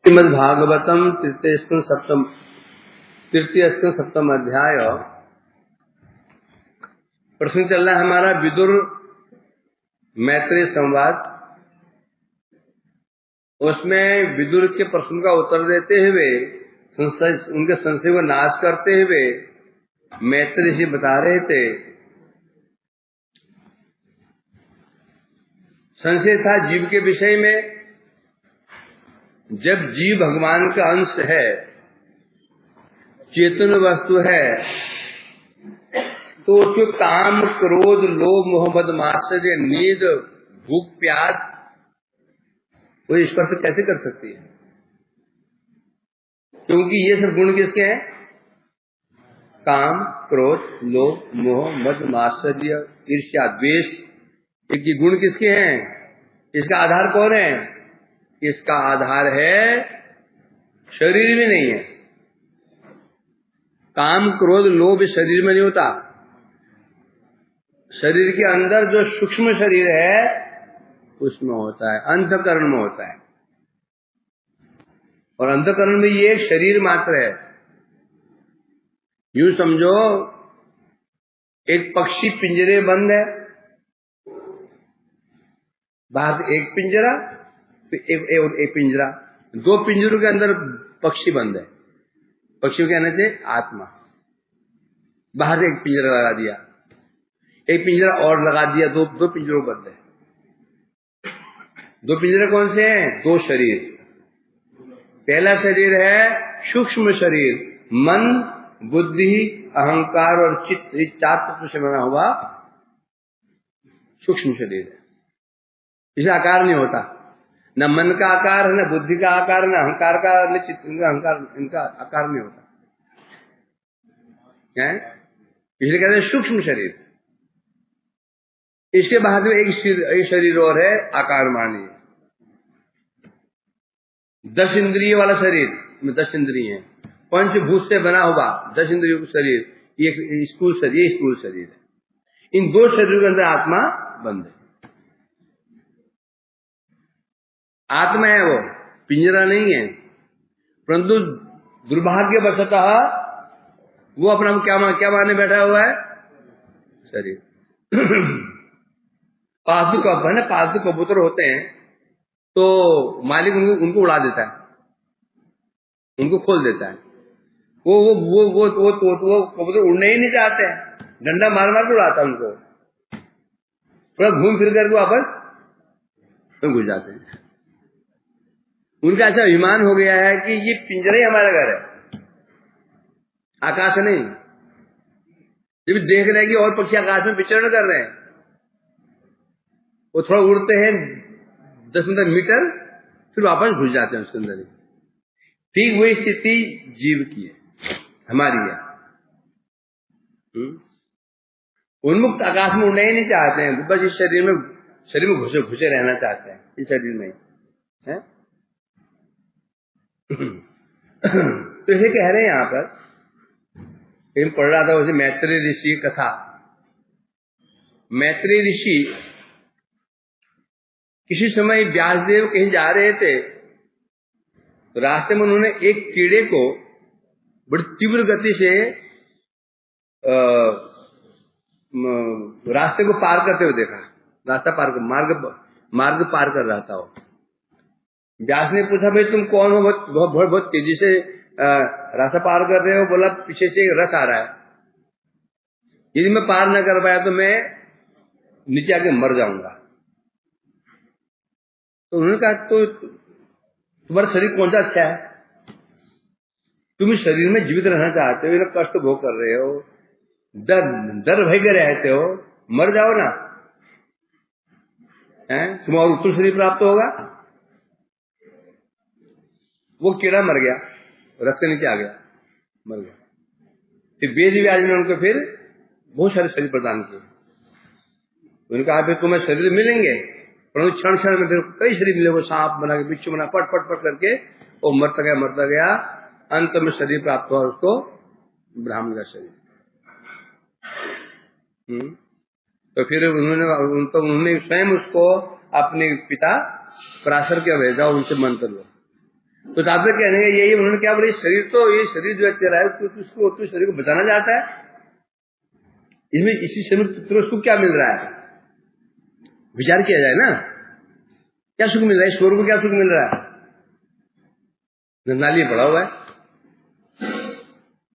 श्रीमद्भागवतम तृतीय स्कंद सप्तम अध्याय। प्रश्न चल रहा है हमारा विदुर मैत्रेय संवाद। उसमें विदुर के प्रश्न का उत्तर देते हुए उनके संशय को नाश करते हुए मैत्रेय जी बता रहे थे। संशय था जीव के विषय में। जब जीव भगवान का अंश है, चेतन वस्तु है, तो उसको काम, क्रोध, लोभ, मोह, मद, मात्सर्य, नींद, भूख, प्यास वो ईश्वर से कैसे कर सकती है? क्योंकि ये सब गुण किसके हैं? काम, क्रोध, लोभ, मोह, मद, मात्सर्य, ईर्ष्या, द्वेष, ये गुण किसके हैं? इसका आधार कौन है? इसका आधार है शरीर में नहीं है। काम, क्रोध, लोभ शरीर में नहीं होता। शरीर के अंदर जो सूक्ष्म शरीर है उसमें होता है, अंतःकरण में होता है। और अंतःकरण में ये शरीर मात्र है। यूं समझो, एक पक्षी पिंजरे बंद है, बाहर से एक पिंजरा, एक पिंजरा, दो पिंजरों के अंदर पक्षी बंद है। पक्षी को कहना चाहिए आत्मा। बाहर से एक पिंजरा लगा दिया, एक पिंजरा और लगा दिया, दो पिंजरों बंद है। दो पिंजरे कौन से हैं? दो शरीर। पहला शरीर है सूक्ष्म शरीर, मन, बुद्धि, अहंकार और चित्त, ये चार तत्व से बना हुआ सूक्ष्म शरीर है। इसे आकार नहीं होता, न मन का आकार है, न बुद्धि का आकार, न अहंकार का, न चित्त का अहंकार, इनका आकार नहीं होता है। इसलिए कहते हैं सूक्ष्म शरीर। इसके बाद में एक शरीर और है, आकार मानी, 10 इंद्रिय वाला शरीर में 10 इंद्रिय है, पंचभूत से बना हुआ 10 इंद्रियों का शरीर, ये स्थूल शरीर है। इन दो शरीरों के अंदर आत्मा बंद है। आत्मा है वो, पिंजरा नहीं है। परंतु दुर्भाग्यवशतः वो अपना क्या माने बैठा हुआ है? शरीर। पालतू कबूतर होते हैं तो मालिक उनको उड़ा देता है, उनको खोल देता है। वो कबूतर उड़ने ही नहीं चाहते, डंडा मार मार के उड़ाता है उनको। थोड़ा घूम फिर कर वापस तो घुस जाते हैं। उनका ऐसा अभिमान हो गया है कि ये पिंजरा ही हमारा घर है, आकाश नहीं। जब देख रहे हैं कि और पक्षी आकाश में विचरण कर रहे हैं, वो थोड़ा उड़ते हैं 10-15 मीटर, फिर वापस घुस जाते हैं उसके अंदर। ठीक वही स्थिति जीव की है, हमारी है। उन्मुक्त आकाश में उड़ना ही नहीं चाहते हैं, बस इस शरीर में घुसे रहना चाहते हैं, इस शरीर में है। तो इसे कह रहे हैं यहां पर, कहीं पढ़ रहा था उसे मैत्रेय ऋषि कथा। मैत्रेय ऋषि किसी समय व्यासदेव कहीं जा रहे थे, तो रास्ते में उन्होंने एक कीड़े को बड़ी तीव्र गति से रास्ते को पार करते हुए देखा। रास्ता पार कर मार्ग पार कर रहा था वो। व्यास ने पूछा, भाई तुम कौन हो? बहुत तेजी से रास्ता पार कर रहे हो। बोला, पीछे से रथ आ रहा है, यदि मैं पार न कर पाया तो मैं नीचे आके मर जाऊंगा। तो उन्होंने कहा, तो तुम्हारा शरीर कौन सा अच्छा है? तुम इस शरीर में जीवित रहना चाहते हो, कष्ट भोग कर रहे हो, डर भय के रहते हो, मर जाओ ना, है तुम्हें और उत्तम शरीर प्राप्त होगा। वो कीड़ा मर गया, रथ के नीचे आ गया, मर गया। फिर वेद व्यास ने उनको फिर बहुत सारे शरीर प्रदान किए। उन्होंने कहा, फिर तुम्हें शरीर मिलेंगे, परंतु क्षण में कई शरीर मिले। सांप बना के, बिच्छू बना, पट करके वो मरता गया। अंत में शरीर प्राप्त हुआ उसको, ब्राह्मण का शरीर। तो फिर उन्होंने स्वयं उसको अपने पिता पराशर के भेजा, उनसे मंत्र लो। तो तात्पर्य कहने का यही, उन्होंने क्या बोला, ये शरीर जो है तेरा है, तू शरीर को बचाना चाहता है, इसमें इसी शरीर में सुख क्या मिल रहा है, विचार किया जाए ना, क्या सुख मिल रहा है, ईश्वर को क्या सुख मिल रहा है, नाली पड़ा हुआ है।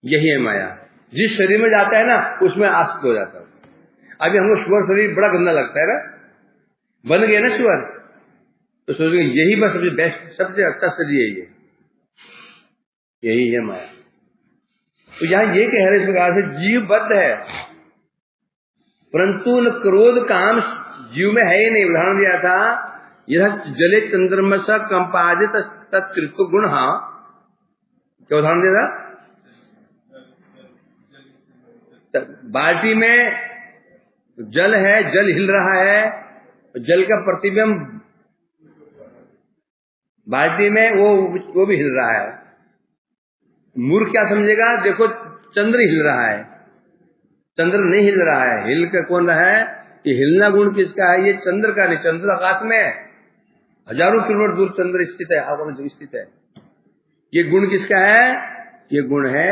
यही है माया, जिस शरीर में जाता है ना उसमें आसक्त हो जाता है। अभी हमको शुअर शरीर बड़ा गंदा लगता है ना, बन गया ना शुअर, तो सोचेंगे यही बस सबसे बेस्ट, सबसे अच्छा शरीर है, यही है माया। तो यहां ये कह रहे इस प्रकार से जीव बद्ध है, परंतु न क्रोध काम जीव में है ही नहीं। उदाहरण दिया था, यह जले चंद्रमस कंपादित तत्कृत गुण, क्या उदाहरण दिया था, बाल्टी में जल है, जल हिल रहा है, जल का प्रतिबिंब बाल्टी में वो भी हिल रहा है। मूर्ख क्या समझेगा, देखो चंद्र हिल रहा है, चंद्र नहीं हिल रहा है। हिल कर कौन रहा है, कि हिलना गुण किसका है, ये चंद्र का नहीं, चंद्र आकाश में हजारों किलोमीटर दूर चंद्र स्थित है, आकाश में स्थित है। ये गुण किसका है, ये गुण है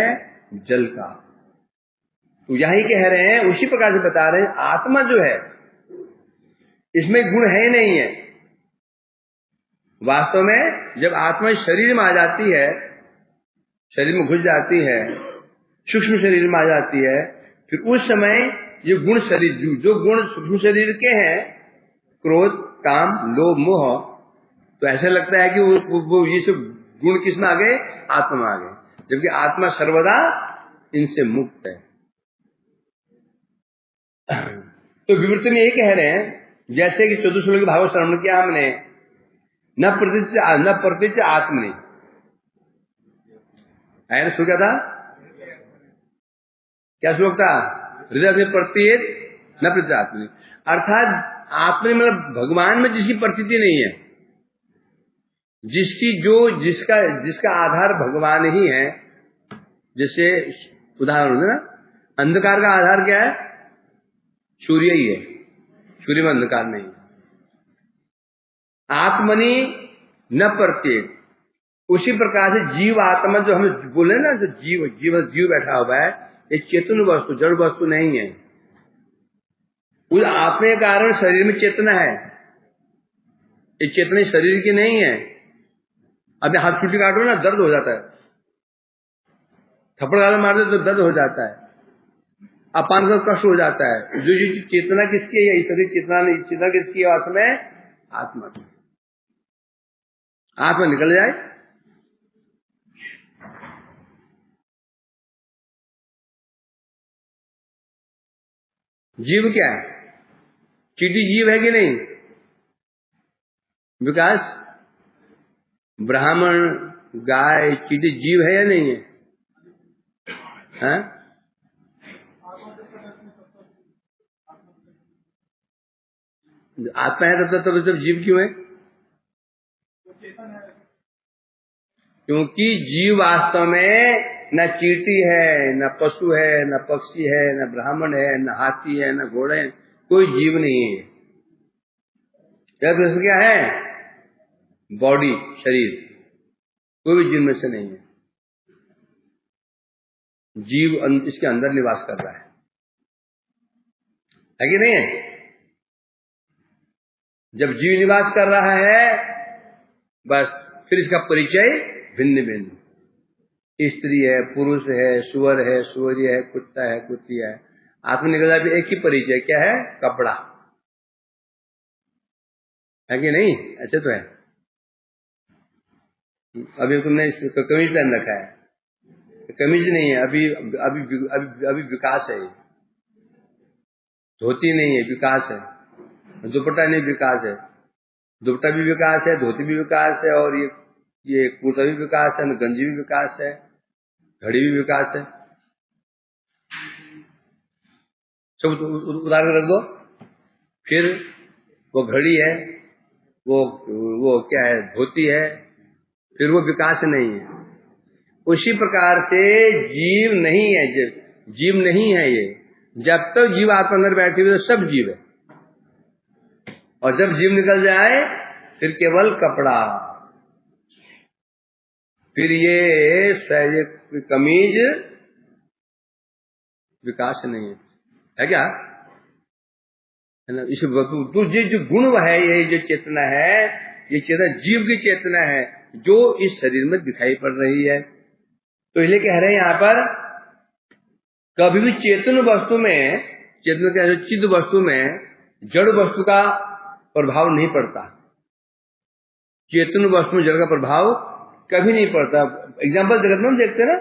जल का। तो यही कह रहे हैं, उसी प्रकार से बता रहे हैं, आत्मा जो है इसमें गुण है ही नहीं है। वास्तव में जब आत्मा शरीर में आ जाती है, शरीर में घुस जाती है, सूक्ष्म शरीर में आ जाती है, फिर उस समय ये गुण शरीर, जो गुण सूक्ष्म शरीर के हैं, क्रोध, काम, लोभ, मोह, तो ऐसा लगता है कि वो ये सब गुण किस में आ गए, आत्मा में आ गए, जबकि आत्मा सर्वदा इनसे मुक्त है। तो विवृत्ति में ये कह रहे हैं, जैसे कि 14 श्लोक भागवत श्रवण किया हमने, न प्रतीच आत्मनि, है ना, क्या था, क्या श्लोक था, हृदय में प्रतीत न प्रतीत आत्मनि, अर्थात आत्मा मतलब भगवान में जिसकी प्रतीति नहीं है, जिसका आधार भगवान ही है। जैसे उदाहरण है ना, अंधकार का आधार क्या है, सूर्य ही है, सूर्य में अंधकार नहीं। आत्मनि न प्रत्येक, उसी प्रकार से जीव आत्मा जो हमें बोले ना, जो जीव बैठा हुआ है, ये चेतन वस्तु, जड़ वस्तु नहीं है। उस आत्मा के कारण शरीर में चेतना है, ये चेतना शरीर की नहीं है। अभी हाथ छुट्टी काटो ना, दर्द हो जाता है, थप्पड़ गाल मार दो तो दर्द हो जाता है, अपान का कष्ट हो जाता है। जो चेतना किसकी है, शरीर चेतना नहीं, चेतना किसकी है, वास्तव में आत्मा की। आत्मा निकल जाए, जीव क्या है, चींटी जीव है कि नहीं, विकास, ब्राह्मण, गाय, चींटी जीव है या नहीं है, हाँ? आत्मा है तब सब जीव क्यों है, क्योंकि जीव वास्तव में न चींटी है, न पशु है, न पक्षी है, न ब्राह्मण है, न हाथी है, न घोड़े है, कोई जीव नहीं है। जब क्या है, बॉडी, शरीर, कोई भी जीव में से नहीं है। जीव इसके अंदर निवास कर रहा है कि नहीं है? जब जीव निवास कर रहा है, बस फिर इसका परिचय भिन्न भिन्न, स्त्री है, पुरुष है, सुअर है, सुअरी है, कुत्ता है, कुत्ती है। आत्मनिर्भरता भी एक ही परिचय, क्या है, कपड़ा है कि नहीं, ऐसे तो है। अभी तुमने कमीज पहन रखा है, कमीज नहीं है, अभी अभी अभी अभी विकास है। धोती नहीं है, विकास है। दुपट्टा नहीं, विकास है। दुपट्टा भी विकास है, धोती भी विकास है, और ये कुर्ता भी विकास है, गंजी भी विकास है, घड़ी भी विकास है। सब उदाहरण रख दो। फिर वो घड़ी है, वो क्या है, धोती है, फिर वो विकास नहीं है। उसी प्रकार से जीव नहीं है, जीव नहीं है ये। जब तक जीव आत्मा अंदर बैठी हुई तो सब जीव है, और जब जीव निकल जाए फिर केवल कपड़ा। फिर ये कमीज विकास नहीं है क्या? है ना? इस तो ये जो गुण है, ये जो चेतना है, ये चेतना जीव की चेतना है जो इस शरीर में दिखाई पड़ रही है। तो इसलिए कह रहे हैं यहां पर, कभी भी चेतन वस्तु में, चेतन के चित्त वस्तु में जड़ वस्तु का प्रभाव नहीं पड़ता। चेतन वस्तु में जड़ का प्रभाव कभी नहीं पड़ता। एग्जाम्पल जगत में हम देखते ना,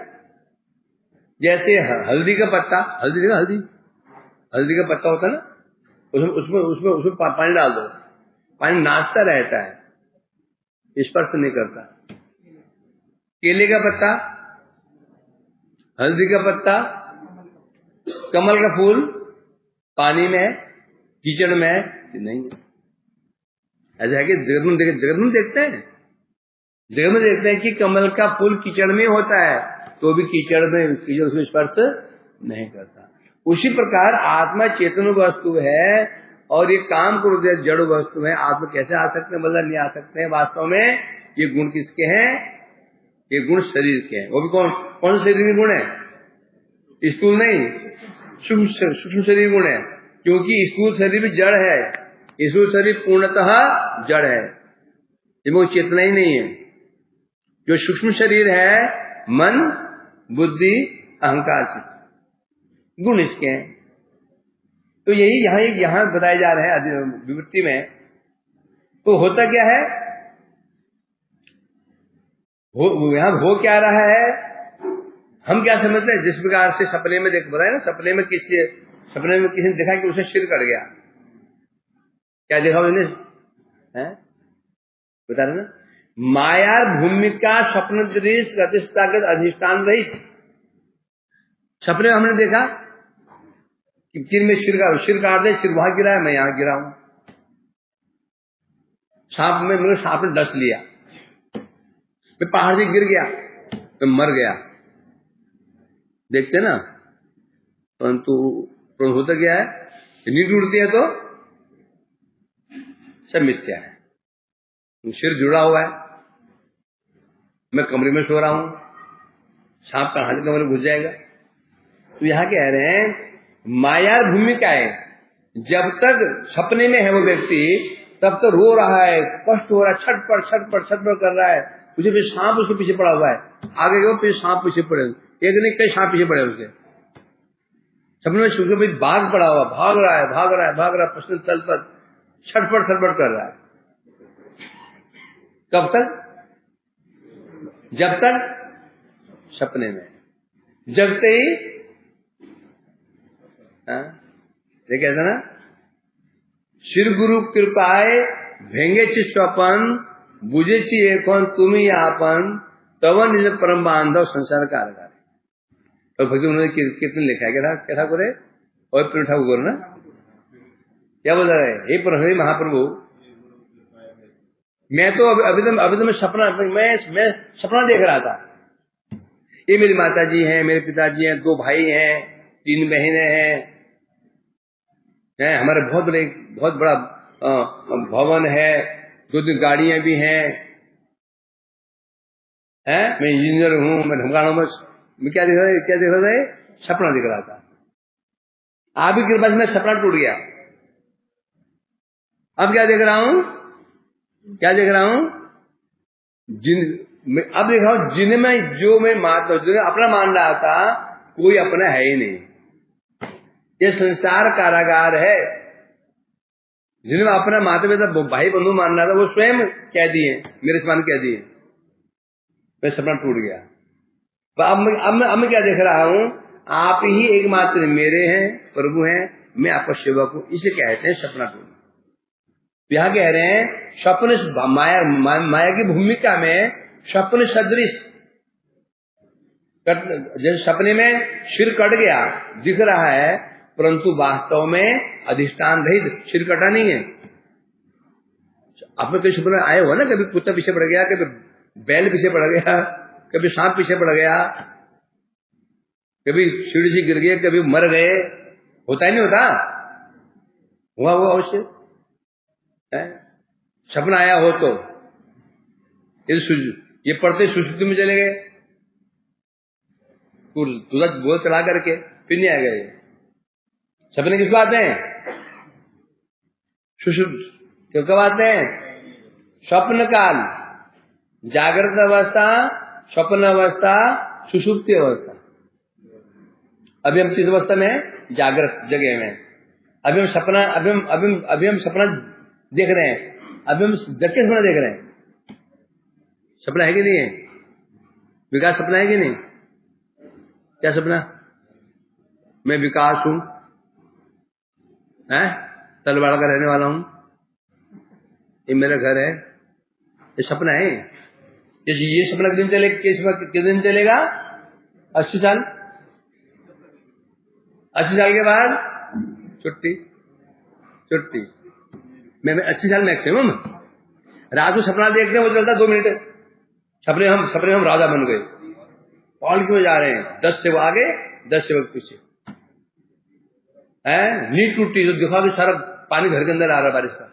जैसे हल्दी का पत्ता, हल्दी का पत्ता होता है ना, उसमें पानी डाल दो, पानी नाचता रहता है, स्पर्श नहीं करता। केले का पत्ता, हल्दी का पत्ता, कमल का फूल पानी में, कीचड़ में नहीं है। ऐसा है कि जगत में देखते हैं, जगत में देखते हैं कि कमल का फूल कीचड़ में होता है तो भी कीचड़ उसमें स्पर्श नहीं करता। उसी प्रकार आत्मा चेतन वस्तु है और ये काम करो जड़ वस्तु है। आत्मा कैसे आ सकते हैं? बदल नहीं आ सकते हैं। वास्तव में ये गुण किसके हैं? ये गुण शरीर के हैं। वो भी कौन शरीर के गुण है? स्थूल नहीं, सूक्ष्म शरीर गुण है। क्योंकि स्थूल शरीर भी जड़ है, स्थूल शरीर पूर्णतः जड़ है, इसमें चेतना ही नहीं है। जो सूक्ष्म शरीर है, मन, बुद्धि, अहंकार, गुण इसके हैं। तो यही यहां बताया जा रहा है विवृत्ति में। तो होता क्या है, यहां हो क्या रहा है, हम क्या समझते हैं? जिस प्रकार से सपने में बताया ना, सपने में किसी ने देखा कि उसे सिर कट गया। क्या देखा उसने? बता रहे ना, माया भूमिका स्वप्न दृश्य गतिस्तागत अधिष्ठान रहित। सपने में हमने देखा कि किन में सिर काट दे, सिर वहां गिरा है, मैं यहां गिरा हूं। सांप में मेरे सांप ने डस लिया, मैं पहाड़ से गिर गया, मैं मर गया। देखते ना, परंतु होता क्या है, नींद उड़ती है तो सब मिथ्या है। सिर जुड़ा हुआ है, मैं कमरे में सो रहा हूं, सांप कहां से कमरे में घुस जाएगा? तो यहां कह रहे हैं माया भूमिका है। जब तक सपने में है वो व्यक्ति, तब तक रो रहा है, कष्ट हो रहा है, छटपट कर रहा है। मुझे फिर सांप उसके पीछे पड़ा हुआ है, आगे गए फिर सांप पीछे पड़े, एक नहीं कई सांप पीछे पड़े उसके। सपने में सूखे भाई बाघ पड़ा हुआ, भाग रहा है, प्रश्न तल पर छटपट कर रहा है। कब तक? जब तक सपने में, जगते ही कैसा ना, श्री गुरु कृपाए भेंगे स्वपन बुझे एकोन तुम्ही आपन तवन निज परम बांधव संसार कारगार। और भक्ति उन्होंने कितने लिखा है, कैसा करे और फिर उठा करो ना, क्या बोल रहा है? हे प्रभु महाप्रभु, मैं तो अभी तो मैं सपना देख रहा था। ये मेरी माता जी हैं, मेरे पिताजी हैं, 2 भाई हैं, 3 बहनें हैं, हमारे बहुत बड़ा भवन है, 2 गाड़ियां भी हैं, मैं इंजीनियर हूं, मैं ढमकाना हूं। मैं क्या देख रहा था? सपना दिख रहा था। आपकी कृपा से मैं सपना टूट गया। अब क्या देख रहा हूं? अब देख रहा हूं जिनमें जो मैं अपना मान रहा था, कोई अपना है ही नहीं। ये संसार कारागार है। जिन्हें अपना माता पिता भाई बंधु मान रहा था, वो स्वयं कैदी है, मेरे समान कैदी है। मैं सपना टूट गया। अब मैं क्या देख रहा हूं? आप ही एकमात्र मेरे हैं, प्रभु हैं, मैं आपका सेवक हूं। इसे कहते हैं सपना टूटना। यहां कह रहे हैं स्वप्न माया की भूमिका में स्वप्न सदृश, जैसे सपने में सिर कट गया दिख रहा है, परंतु वास्तव में अधिष्ठान रहित, सिर कटा नहीं है। आपने कई सपने में आए हो ना, कभी कुत्ता पीछे पड़ गया, कभी बैल पीछे पड़ गया, कभी सांप पीछे पड़ गया, कभी सीढ़ी से गिर गए, कभी मर गए। होता ही नहीं होता? हुआ अवश्य सपना आया हो तो ये पढ़ते सुषुप्ति में चले गए, तुझा बोल चला करके फिर नहीं आएगा। ये सपने किसको आते हैं? सुषुप्ति कब आते हैं? स्वप्न काल, जागृत अवस्था, स्वप्न अवस्था, सुषुप्ति अवस्था। अभी हम किस अवस्था में हैं? जागृत जगह में। अभी हम सपना अभी हम सपना देख रहे हैं। अभी हम जग के सपना देख रहे हैं। सपना है कि नहीं है? विकास सपना है कि नहीं? क्या सपना? मैं विकास हूं, तलवाड़ा का रहने वाला हूं, ये मेरा घर है, ये सपना है। ये सपना कितने दिन चलेगा? 80 साल। 80 साल के बाद छुट्टी। मैं 80 साल मैक्सिमम। रात को सपना देखते हैं, वो चलता 2 मिनट। सपने हम राजा बन गए, और क्यों जा रहे हैं? 10 सेवक आगे, 10 सेवक पीछे। नींद टूटी तो दिखा कि सारा पानी घर के अंदर आ रहा बारिश का,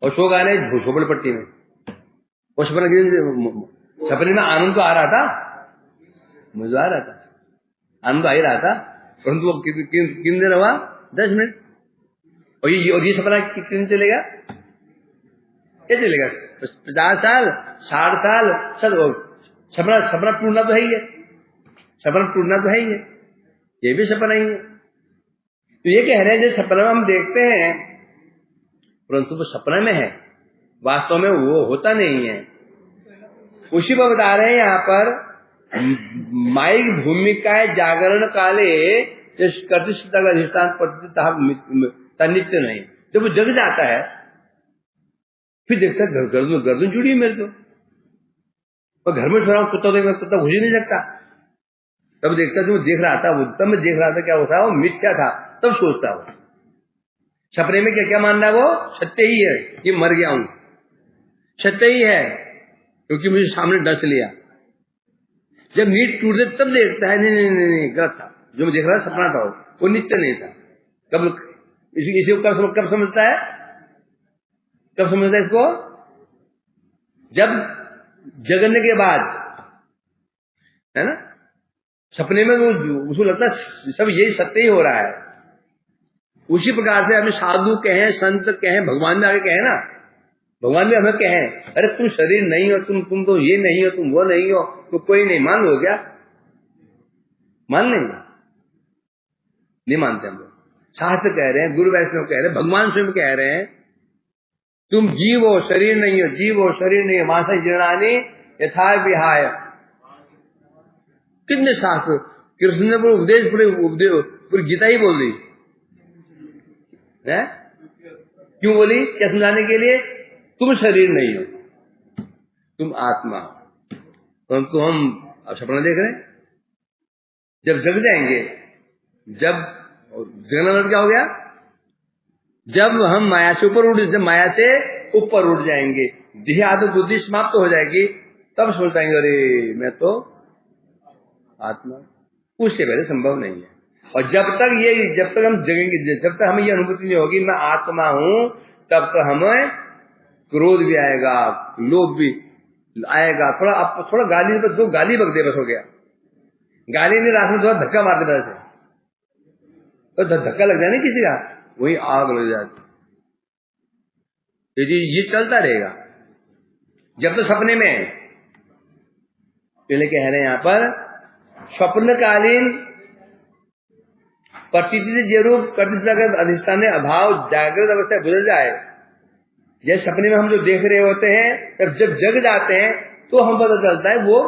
और सो गाने झोपड़ पट्टी में। और सपने में आनंद तो आ रहा था, मुझे आ रहा था, आनंद तो आ ही रहा था, परंतु वो कितनी देर हुआ? 10 मिनट। और ये सपना कितने दिन चलेगा? क्या चलेगा? 50 साल, 60 साल। सपना टूटना तो है ही है, सपना टूटना तो है ही है, ये भी सपना ही है। तो ये कह रहे हैं जो सपना हम देखते हैं, परंतु वो सपना में है, वास्तव में वो होता नहीं है। उसी को बता रहे हैं यहाँ पर, माइक भूमिका जागरण काले नित्य नहीं। जब वो जग जाता है फिर देखता है गर्दन जुड़ी है मेरे तो, और घर में छोड़ा कुत्ता देखना, कुत्ता घुस ही नहीं सकता। तब देखता जो देख रहा था, वो तब मैं देख रहा था क्या होता है, वो मिथ्या था। तब सोचता वो सपने में क्या क्या मान रहा है, वो सत्य ही है, ये मर गया हूं, सत्य ही है, क्योंकि मुझे सामने डस लिया। जब नींद टूटते तब देखता है नहीं गलत था, जो मैं देख रहा था सपना था, वो नित्य नहीं था। इसी को कब समझता है? कब समझता है इसको? जब जगने के बाद, है ना। सपने में उसको लगता है सब यही सत्य ही हो रहा है। उसी प्रकार से हमें साधु कहें, संत कहें, भगवान में आगे कहें ना, भगवान भी हमें कहें अरे तुम शरीर नहीं हो, तुम तो ये नहीं हो, तुम वो नहीं हो, तो कोई नहीं मान लो क्या? मान लेंगे? नहीं मानते हम लोग। शास्त्र कह रहे हैं, गुरु वैष्णव कह रहे हैं, भगवान स्वयं कह रहे हैं तुम जीव हो, शरीर नहीं हो, जीव हो, शरीर नहीं हो, मानस जीर्णानि यथा विहाय। कितने शास्त्र, कृष्ण ने पूरे उपदेश पूरी गीता ही बोल दी है। क्यों बोली? क्या समझाने के लिए? तुम शरीर नहीं हो, तुम आत्मा हो। परंतु हम अब सपना देख रहे हैं। जब जग जाएंगे, जब जगना मतलब क्या हो गया? जब हम माया से ऊपर उठ जाएंगे, देह आदि बुद्धि समाप्त हो जाएगी, तब सोच पाएंगे अरे मैं तो आत्मा। उससे पहले संभव नहीं है। और जब तक हम जगेंगे, जब तक हमें ये अनुभूति नहीं होगी मैं आत्मा हूं, तब तक हमें क्रोध भी आएगा, लोभ भी आएगा। थोड़ा गाली पर 2 गाली बक दे बस हो गया। गाली नहीं, रात में थोड़ा धक्का मार दे से, तो धक्का लग जाए ना किसी का, वही आग लग जाती। ये चलता रहेगा जब तक सपने में। पहले कह रहे हैं यहां पर स्वप्नकालीन प्रतीति जरूर प्रतिष्ठा अधिष्ठान अभाव जागृत अवस्था गुजर जाए। जैसे सपने में हम जो देख रहे होते हैं, तब जब जग जाते हैं तो हम पता चलता है वो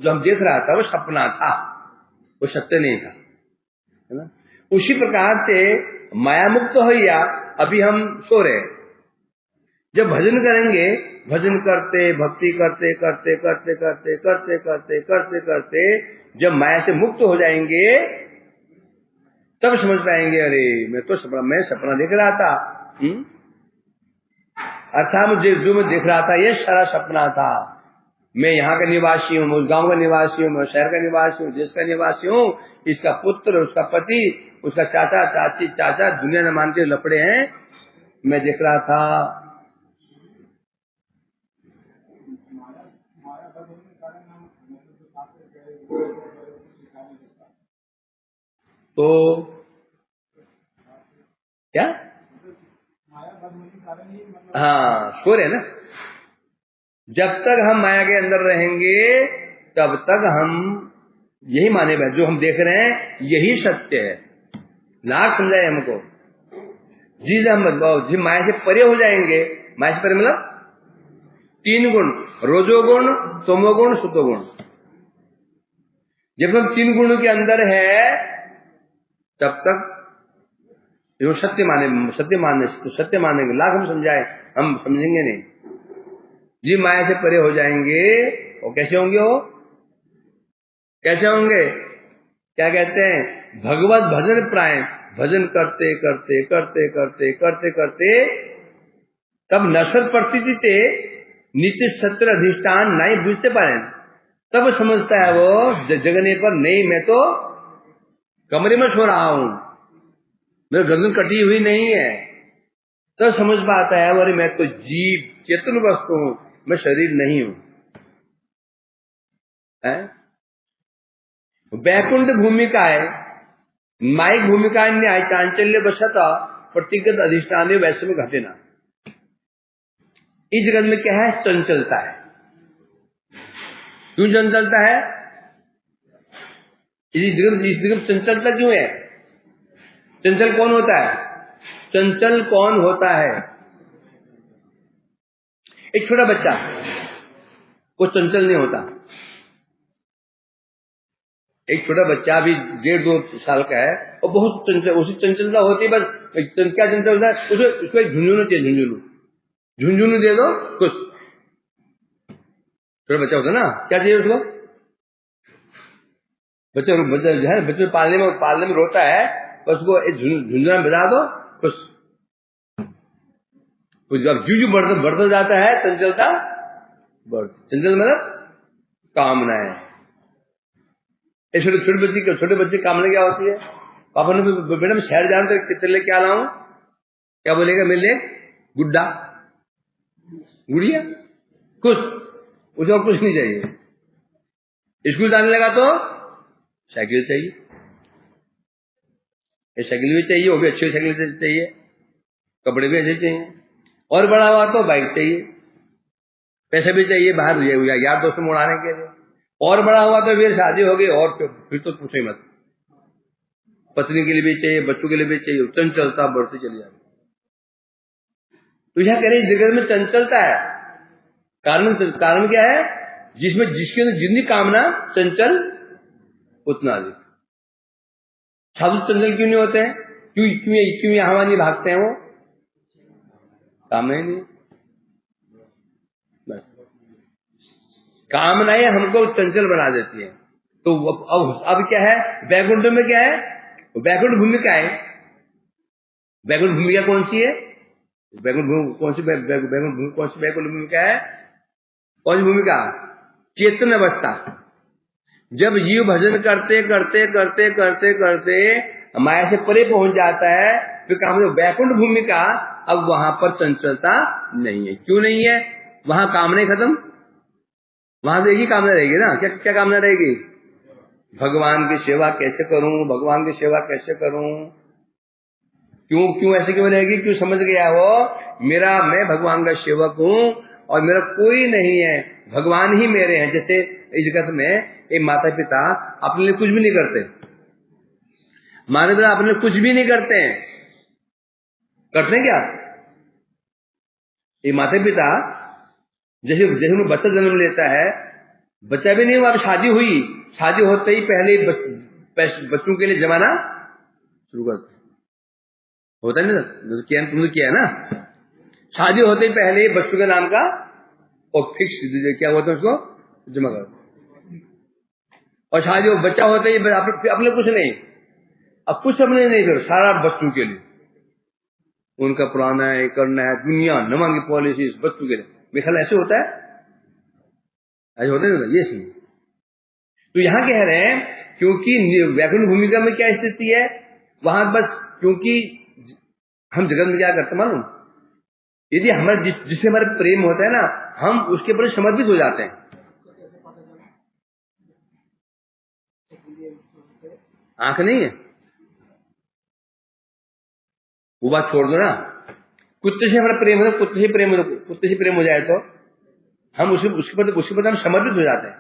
जो हम देख रहा था वो सपना था, वो सत्य नहीं था, है ना। उसी प्रकार से माया मुक्त हो या अभी हम सो रहे, जब भजन करेंगे, भजन करते भक्ति करते करते करते करते करते करते करते करते जब माया से मुक्त हो जाएंगे, तब समझ पाएंगे अरे मैं सपना देख रहा था। अर्थात मुझे जो मैं देख रहा था ये सारा सपना था। मैं यहाँ का निवासी हूँ, उस गांव का निवासी हूँ, मैं शहर का निवासी हूँ, देश का निवासी हूँ, इसका पुत्र, उसका पति, उसका चाचा चाची, चाचा दुनिया न मान के लपड़े हैं, मैं देख रहा था। तो क्या? हाँ, शोर है ना। जब तक हम माया के अंदर रहेंगे तब तक हम यही माने बैठे, जो हम देख रहे हैं यही सत्य है। नाक समझाए हमको। जिस माया से परे हो जाएंगे, माया से परे मतलब 3 गुण, रजोगुण, तमोगुण, सतोगुण। जब हम 3 गुणों के अंदर है तब तक जो सत्य मानेंगे, लाख हम समझाए, हम समझेंगे नहीं। जी माया से परे हो जाएंगे, और कैसे होंगे? वो कैसे होंगे? क्या कहते हैं? भगवत भजन प्राय, भजन करते करते करते करते करते करते तब नशर परिस्थिति नित्य सत्र अधिष्ठान नहीं बुझते पाए, तब समझता है वो जगने पर, नहीं मैं तो कमरे में सो रहा हूं, मेरी गर्दन कटी हुई नहीं है। तब समझ पाता है अरे मैं तो जीव चेतन वस्तु हूं, मैं शरीर नहीं हूं। वैकुंठ भूमिका है, माइक भूमिका चांचल्य बसता प्रतिगत अधिष्ठान वैसे में घटे ना। इस जगत में क्या है? चंचलता है। क्यों चंचलता है? इस जगत चंचलता क्यों है? चंचल कौन होता है? चंचल कौन होता है? एक छोटा बच्चा, वो चंचल नहीं होता। एक छोटा बच्चा भी 1.5-2 साल का है और बहुत चंचल, उसी चंचलता होती है। बस क्या चंचल होता है? उसको एक झुंझुनू चाहिए, झुंझुनू दे दो कुछ। छोटा बच्चा होता है ना, क्या चाहिए उसको? बच्चा जो है, बच्चे पालने में रोता है, बस उसको एक झुंझुना बजा दो कुछ। जब जू बढ़ता जाता है चंचलता चंचल मतलब कामना है। छोटे बच्चे कामना क्या होती है? पापा ने बेटा मैं शहर जाऊं तो कितने क्या लाऊं? क्या बोलेगा? मेरे लिए गुड्डा, गुड़िया, कुछ, उसे और कुछ नहीं चाहिए। स्कूल जाने लगा तो साइकिल चाहिए, ये साइकिल भी चाहिए, वो भी अच्छी साइकिल चाहिए, कपड़े भी अच्छे चाहिए, और बड़ा हुआ तो बाइक चाहिए, पैसे भी चाहिए बाहर यार दोस्त में उड़ाने के लिए, और बड़ा हुआ तो फिर शादी हो गई, और फिर तो पूछो ही मत, पत्नी के लिए भी चाहिए, बच्चों के लिए भी चाहिए, चंचलता बढ़ती चली जाती। तो यह कह रहे जगत में चंचलता है। कारण क्या है? जिसके अंदर जितनी कामना चंचल उतना अधिक। साधु चंचल क्यों नहीं होते हैं? क्यों यहाँ नहीं भागते हैं? वो कामना ही नहीं। बस कामनाएं हमको चंचल बना देती है। तो अब क्या है? वैकुंठ में क्या है? वैकुंठ भूमिका है। वैकुंठ भूमिका कौन सी है? वैकुंठ भूमिका है? कौन सी भूमिका? चेतन अवस्था। जब जीव भजन करते करते करते करते करते माया से परे पहुंच जाता है, फिर कहा वैकुंठ भूमिका, अब वहां पर चंचलता नहीं है। क्यों नहीं है? वहां कामना खत्म, वहां तो एक ही कामना रहेगी ना। क्या कामना रहेगी? भगवान की सेवा कैसे करूं, भगवान की सेवा कैसे करूं। क्यों ऐसे क्यों रहेगी? क्यों समझ गया वो मैं भगवान का सेवक हूं और मेरा कोई नहीं है, भगवान ही मेरे हैं। जैसे इस जगत में एक माता पिता अपने लिए कुछ भी नहीं करते, माता पिता अपने लिए कुछ भी नहीं करते हैं। करते हैं क्या? ये माता पिता जैसे उन्हें बच्चा जन्म लेता है, बच्चा भी नहीं हुआ, अब शादी हुई, शादी होते ही पहले बच्चों के लिए जमाना शुरू करते होता है ना। तुमने किया है ना, शादी होते ही पहले बच्चों के नाम का और फिक्स क्या होता है उसको जमा कर, और शादी हो बच्चा होते ही अपने कुछ नहीं, अब कुछ अपने नहीं करो, सारा बच्चों के लिए उनका पुराना है, करना है, दुनिया नमन की पॉलिसी बच्चों के लिए। मेरे ख्याल ऐसे होता है, ऐसे होता है ना, ये सही। तो यहां कह रहे हैं क्योंकि वैकुंठ भूमिका में क्या स्थिति है वहां, बस क्योंकि हम जगत में क्या करते मालूम, यदि हमारे जिससे हमारे प्रेम होता है ना, हम उसके प्रति समर्पित हो जाते हैं। आंख नहीं है, वो बात छोड़ दो ना। कुत्ते से हमारा प्रेम है, कुत्ते से प्रेम हो जाए तो हम उसके प्रति हम समर्पित हो जाते हैं,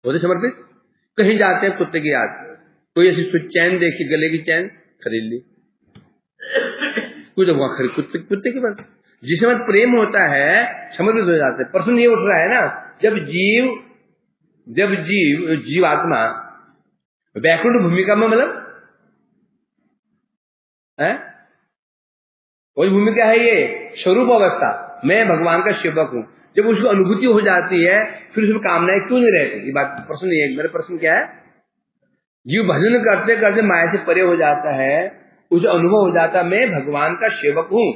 होते समर्पित। कहीं जाते हैं कुत्ते की याद, कोई ऐसी चैन देखी, गले की चैन खरीद ली, कुछ वहां खरीद कुत्ते के पास। जिससे हमारा प्रेम होता है समर्पित हो जाते हैं। प्रश्न ये उठ रहा है ना, जब जीव आत्मा वैकुंठ भूमिका में, मतलब है वही भूमिका है, ये स्वरूप अवस्था, मैं भगवान का सेवक हूं। जब उसको अनुभूति हो जाती है फिर उसमें कामनाएं क्यों नहीं रहती? ये बात प्रश्न ये है। मेरा प्रश्न क्या है, जीव भजन करते करते माया से परे हो जाता है, उसे अनुभव हो जाता है मैं भगवान का सेवक हूं,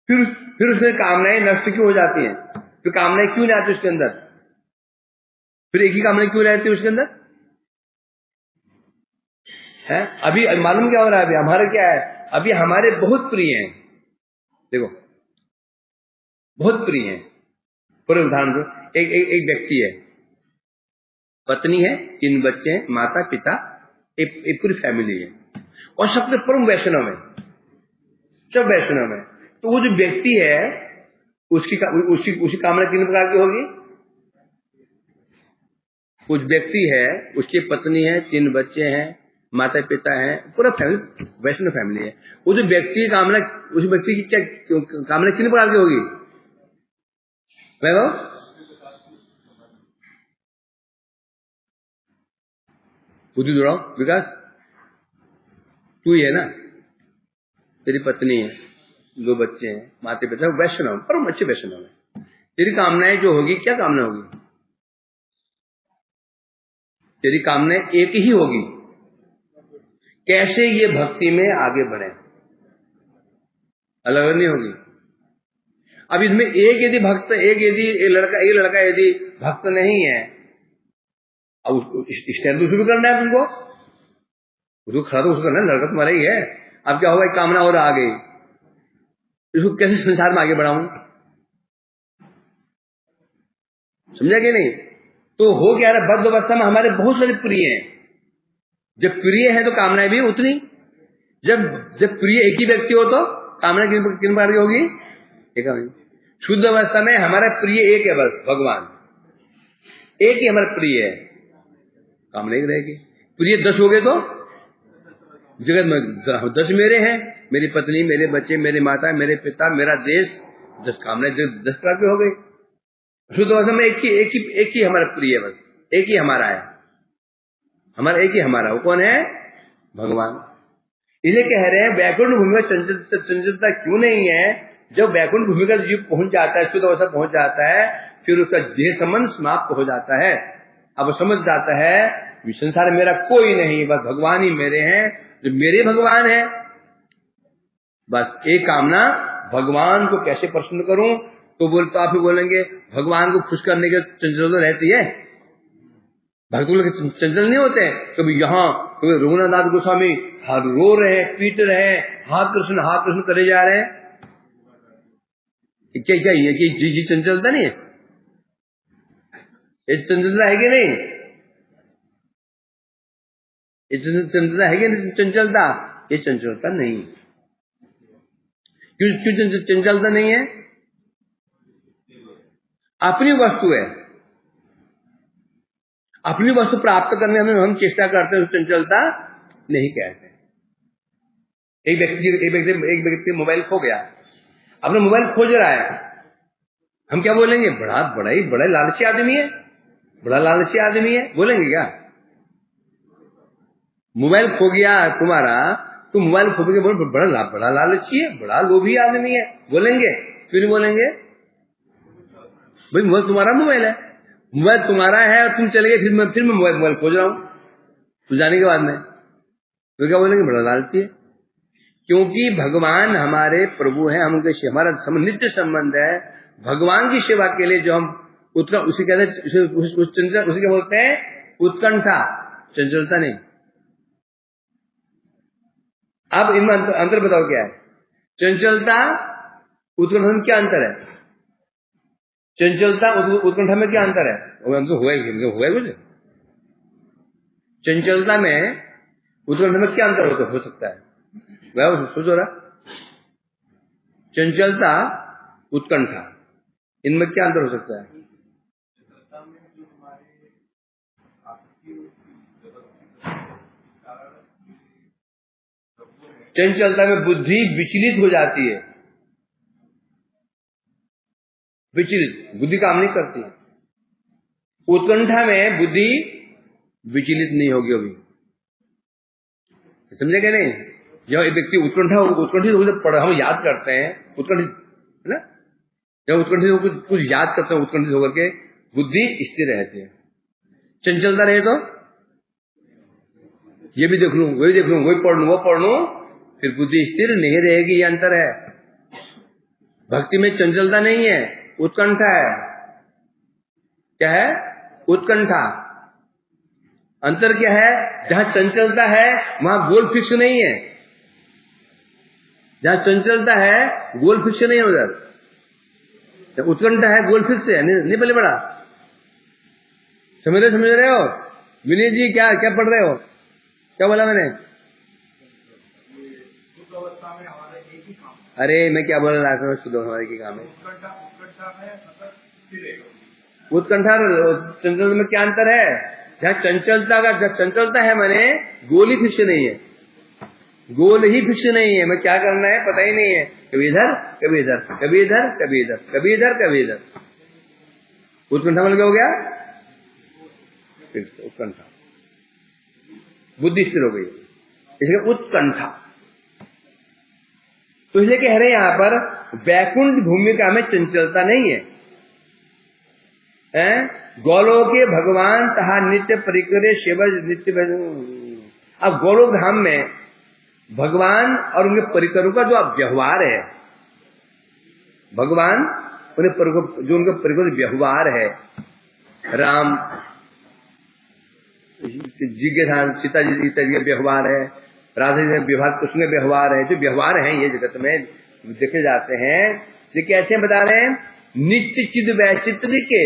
फिर उसमें कामनाएं नष्ट क्यों हो जाती हैं? फिर कामनाएं क्यों नहीं आती उसके अंदर? फिर एक ही कामना क्यों रहती है उसके अंदर? है अभी मालूम क्या हो रहा है? अभी हमारा क्या है, अभी हमारे बहुत प्रिय हैं, देखो बहुत प्रिय हैं। पूरे उदाहरण दो, एक व्यक्ति है, पत्नी है, 3 बच्चे हैं, माता पिता, एक पूरी फैमिली है, और सबसे परम वैष्णव है, सब वैष्णव है। तो वो जो व्यक्ति है उसकी कामना कितने प्रकार की होगी? कुछ व्यक्ति है, उसकी पत्नी है, 3 बच्चे हैं, माता पिता हैं, पूरा फैमिली वैष्णव फैमिली है। वो जो व्यक्ति की कामना, उस व्यक्ति की क्या कामना कितने प्रकार की होगी? वैभव, बुद्धि जुड़ाओ। विकास, तू ही है ना, तेरी पत्नी है, 2 बच्चे हैं, माता पिता, वैष्णव, परम अच्छे वैष्णव है। तेरी कामनाएं जो होगी, क्या कामना होगी? तेरी कामनाएं एक ही होगी, कैसे ये भक्ति में आगे बढ़े, अलग अलग नहीं होगी। अब इसमें एक लड़का यदि भक्त नहीं है, अब स्टैंड उसको भी करना है तुमको, उसको खड़ा तो उसको करना है, लड़का तुम्हारा ही है। अब क्या होगा, एक कामना और आ गई, इसको कैसे संसार में आगे बढ़ाऊं? समझा कि नहीं? तो हो क्या रहा, बद्ध अवस्था में हमारे बहुत सारे प्रिय हैं। जब प्रिय है तो कामनाएं भी उतनी, जब प्रिय एक ही व्यक्ति हो तो कामना किन प्रकार की होगी? एक। शुद्ध अवस्था में हमारा प्रिय एक है, बस भगवान एक ही हमारा प्रिय है, कामना एक रहेगी। प्रिय 10 हो गए तो जगत में 10 मेरे हैं, मेरी पत्नी, मेरे बच्चे, मेरे माता, मेरे पिता, मेरा देश, 10 कामनाएं 10 प्रकार की हो गई। शुद्ध अवस्था में एक ही हमारा प्रिय है, बस एक ही हमारा है, हमारा एक ही हमारा, वो कौन है? भगवान। इसलिए कह रहे हैं वैकुंठ भूमि में चंचलता क्यों नहीं है? जब वैकुंठ भूमि का जीव पहुंच जाता है, शुद्ध अवस्था पहुंच जाता है, फिर उसका देह संबंध समाप्त हो जाता है। अब समझ जाता है संसार मेरा कोई नहीं, बस भगवान ही मेरे हैं, जो मेरे भगवान है। बस एक कामना, भगवान को कैसे प्रसन्न करूं? तो आप ही बोलेंगे भगवान को खुश करने के चंचलता रहती है, भक्त लोग चंचल नहीं होते हैं। कभी यहाँ कभी रघुनाथ गोस्वामी रो रहे हैं, पीट रहे हैं, हाथ कृष्ण करे जा रहे हैं, क्या ये जी चंचलता नहीं है? ये चंचलता है कि नहीं? ये चंचलता है कि नहीं? चंचलता, ये चंचलता नहीं। क्यों चंचलता नहीं है? अपनी वस्तु है, अपनी वस्तु प्राप्त करने में हम चेष्टा करते हैं, चंचलता नहीं कहते। एक व्यक्ति मोबाइल खो गया, अपना मोबाइल खोज रहा है, हम क्या बोलेंगे? बड़ा लालची आदमी है, बड़ा लालची आदमी है, बोलेंगे क्या? मोबाइल खो गया तुम्हारा, तो मोबाइल खो के बोल बड़ा लालची है, बड़ा लोभी आदमी है, बोलेंगे? क्यों नहीं बोलेंगे? भाई मोबाइल तुम्हारा मोबाइल है, मोबाइल तुम्हारा है और तुम चले गए, फिर मैं मोबाइल खोज रहा हूं, तो जाने के बाद में तो क्या बोलेंगे? बड़ा लालची है। क्योंकि भगवान हमारे प्रभु हैं, हम उनके हमारा नित्य संबंध है। भगवान की सेवा के लिए जो हम उसे कहते हैं, उसे क्या बोलते हैं? उत्कंठा, चंचलता नहीं। अब इनमें अंतर बताओ क्या है? चंचलता उत्कंठा में क्या अंतर है? चंचलता उत्कंठा में क्या अंतर है? हुआ कुछ? चंचलता में उत्कंठा में क्या अंतर हो सकता है? वह सोचो रहा, चंचलता उत्कंठा इनमें क्या अंतर हो सकता है? चंचलता में बुद्धि विचलित हो जाती है, विचलित, बुद्धि काम नहीं करती। उत्कंठा में बुद्धि विचलित नहीं होगी अभी, समझेगा नहीं? जब एक व्यक्ति उत्कंठित होकर पढ़ हम याद करते हैं, उत्कंठित है ना, जब उत्कंठित होकर कुछ याद करते हैं, उत्कंठित होकर के बुद्धि स्थिर रहती है। चंचलता रहे तो ये भी देख लूं, वही देख लूं, वही पढ़ लूं, वो पढ़ लूं, फिर बुद्धि स्थिर नहीं रहेगी। ये अंतर है। भक्ति में चंचलता नहीं है, उत्कंठा है। क्या है? उत्कंठा। अंतर क्या है? जहां चंचलता है वहां गोल फिक्स नहीं है, जहां चंचलता है गोल फिक्स नहीं है, उधर उत्कंठा है, गोल फिक्स है। नहीं पहले पढ़ा? समझ रहे हो? विनय जी क्या क्या पढ़ रहे हो? क्या बोला मैंने? अरे मैं क्या बोल रहा था? शुद्ध हमारे की काम है। उत्कंठा चंचलता में क्या अंतर है? जहाँ चंचलता है मैंने गोल ही फिक्स नहीं है, गोल ही फिक्स नहीं है। मैं क्या करना है पता ही नहीं है, कभी इधर कभी इधर, कभी इधर कभी इधर, कभी इधर कभी इधर। उत्कंठा मतलब क्या हो गया? उत्कंठा, बुद्धि स्थिर हो गई, इसलिए उत्कंठा। तो इसलिए कह रहे हैं यहां पर वैकुंठ भूमिका में चंचलता नहीं है। गोलोक के भगवान तहा नित्य परिकरे सेवा नित्य। अब गोलोक धाम में भगवान और उनके परिकरों का जो व्यवहार है, भगवान जो उनके परिकर व्यवहार है, राम जी के साथ सीता जी का व्यवहार है, राधा जी का व्यवहार, कृष्ण का व्यवहार है, जो व्यवहार है ये जगत में देखे जाते हैं। ये कैसे बता रहे हैं? नित्य चिद वैचित्र के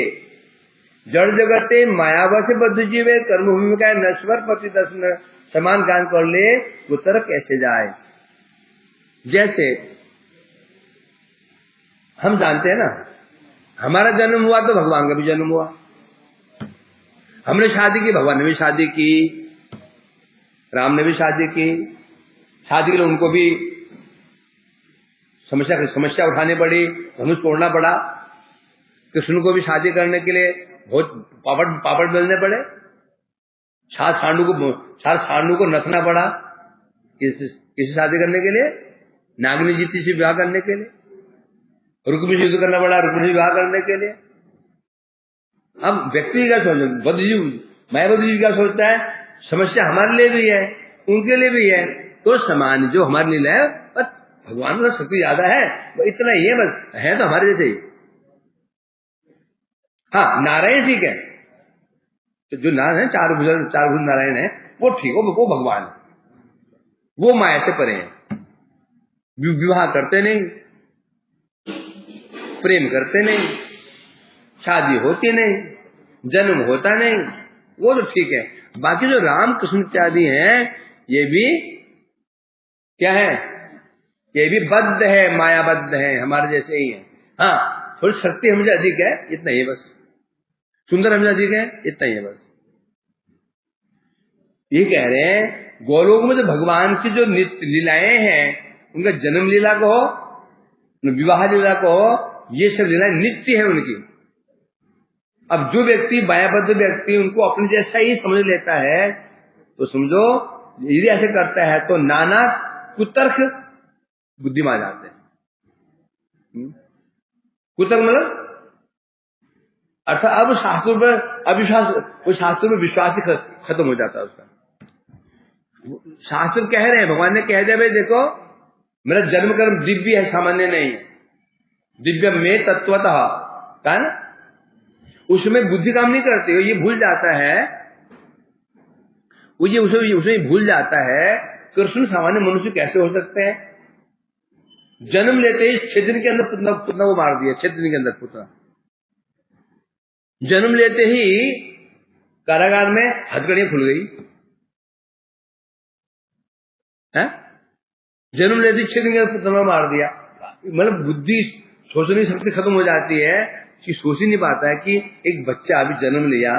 जड़ जगते मायावश बद्ध जीवे कर्म भूमिका नश्वर पति दर्शन समान गान कर ले वो तरह कैसे जाए। जैसे हम जानते हैं ना, हमारा जन्म हुआ तो भगवान का भी जन्म हुआ, हमने शादी की, भगवान ने भी शादी की, राम ने भी शादी की। शादी के लिए उनको भी समस्या उठानी पड़ी, धनुष तोड़ना पड़ा। कृष्ण को भी शादी करने के लिए बहुत पापड़ बेलने पड़े, चार सांडू को नसना पड़ा किसी शादी करने के लिए, नागनी जीती से विवाह करने के लिए, रुक्मिणी युद्ध करना पड़ा रुक्मिणी विवाह करने के लिए। अब व्यक्ति क्या सोचता, मायावती जी क्या सोचता है? समस्या हमारे लिए भी है, उनके लिए भी है, तो समान जो हमारे लिए है, बस भगवान का शक्ति ज्यादा है, इतना ही है, बस है तो हमारे जैसे ही। हाँ, नारायण ठीक है, तो जो नारायण है, चार भुज नारायण है, वो ठीक हो, वो भगवान है, वो माया से परे हैं। विवाह करते नहीं, प्रेम करते नहीं, शादी होती नहीं, जन्म होता नहीं, वो तो ठीक है। बाकी जो राम कृष्ण इत्यादि हैं, ये भी क्या है? ये भी बद्ध है, मायाबद्ध है, हमारे जैसे ही है। हाँ, थोड़ी शक्ति हमसे अधिक है, इतना ही है बस, सुंदर हमसे अधिक है, इतना ही है बस। ये कह रहे हैं गोलोक में जो भगवान की जो नित्य लीलाएं हैं, उनका जन्म लीला को हो, विवाह लीला को हो, ये सब लीलाएं नित्य है उनकी। अब जो व्यक्ति मायाबद्ध व्यक्ति उनको अपने जैसा ही समझ लेता है, तो समझो यदि ऐसे करता है तो नाना कुतर्क बुद्धि में आ जाते हैं। कुतर्क मतलब अर्थात अब शास्त्रों पर अविश्वास, वो शास्त्रों में विश्वास ही खत्म हो जाता है उसका। शास्त्र कह रहे हैं, भगवान ने कह दिया भाई देखो मेरा जन्म कर्म दिव्य है, सामान्य नहीं है, दिव्य में तत्वतः का ना, उसमें बुद्धि काम नहीं करती हो, ये भूल जाता है, वो ये उसे भूल जाता है कृष्ण सामान्य मनुष्य कैसे हो सकते हैं। जन्म लेते ही 6 दिन के अंदर पुतना वो मार दिया, 6 दिन के अंदर पुतना। जन्म लेते ही कारागार में हथकड़ियां खुल गई, है? जन्म लेते 6 दिन के अंदर तलवार मार दिया। मतलब बुद्धि सोचने की शक्ति खत्म हो जाती है कि सोच ही नहीं पाता है कि एक बच्चा अभी जन्म लिया,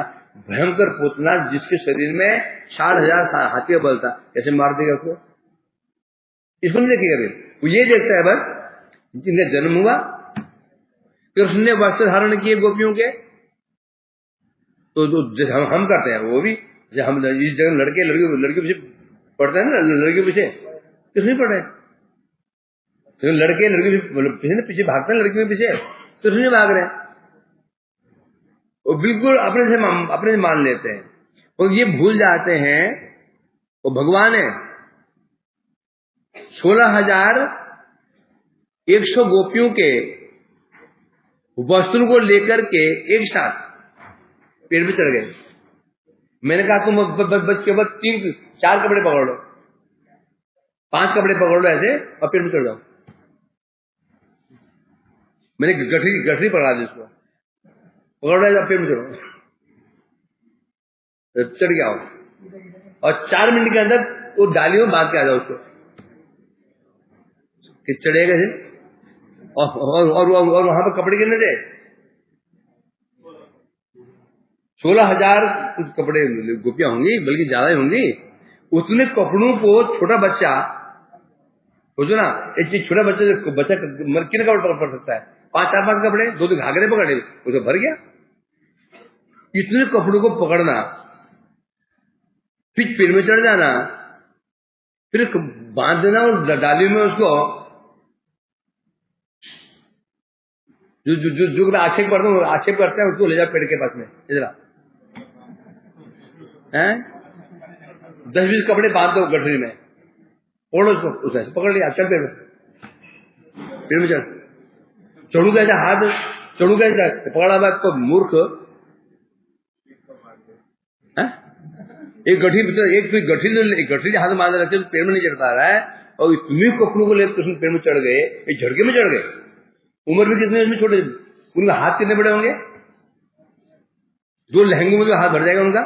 भयंकर पोतना जिसके शरीर में 60,000 हाथी का बल था, कैसे मार देगा उसको? इसको नहीं देखेगा फिर, वो ये देखता है बस जिनका जन्म हुआ। कृष्ण ने वस्त्र धारण किए गोपियों के, तो जो हम करते हैं वो भी, जब हम इस जगह लड़के पीछे पढ़ते हैं ना, लड़कियों पीछे किस नहीं पढ़ रहे, तो लड़के लड़के पीछे भागते हैं, लड़कियों के पीछे तो नहीं भाग रहे हैं, वो बिल्कुल अपने से मान लेते हैं और ये भूल जाते हैं वो भगवान है। 16,100 गोपियों के वस्त्रों को लेकर के एक साथ पेड़ पे चढ़ गए। मैंने कहा तुम बस केवल 3-4 कपड़े पकड़ लो, 5 कपड़े पकड़ लो ऐसे और पेड़ पे चढ़ जाओ। मैंने गठरी पकड़ा दी उसको, पकड़ लो पेड़ पे चढ़ो, चढ़ गया और 4 मिनट के अंदर वो डालियों में बांध के आ जाओ उसको कि चढ़ेगा फिर। और वहां पर कपड़े कितने थे? 16,000 कुछ कपड़े गोपियां होंगी, बल्कि ज्यादा ही होंगी। उतने कपड़ों को छोटा बच्चा, सोचो ना, एक छोटा बच्चा कितने कपड़े पकड़ सकता है? 5 कपड़े, 2 घाघरे पकड़े, उसे भर गया। इतने कपड़ों को पकड़ना, फिर पेड़ में चढ़ जाना, फिर बांध देना और डाली में उसको, जो आक्षेप करते हैं उसको ले जाओ पेड़ के पास में, इधर 10-20 कपड़े बांध दो गठरी में, पकड़ो उसको, उसे पकड़ लिया, चल पेड़ में चढ़, चढ़ूगा ऐसा हाथ, चढ़ूगा ऐसा पकड़ा हुआ तो मूर्ख। एक गठरी हाथ बांध रखे पेड़ में नहीं चढ़ता रहा है, और इतने कपड़ों को लेकर कृष्ण पेड़ में चढ़ गए, एक झटके में चढ़ गए। उम्र भी कितने उसमें छोटे, उनका हाथ कितने बड़े होंगे? 2 लहंगे में हाथ भर जाएगा उनका,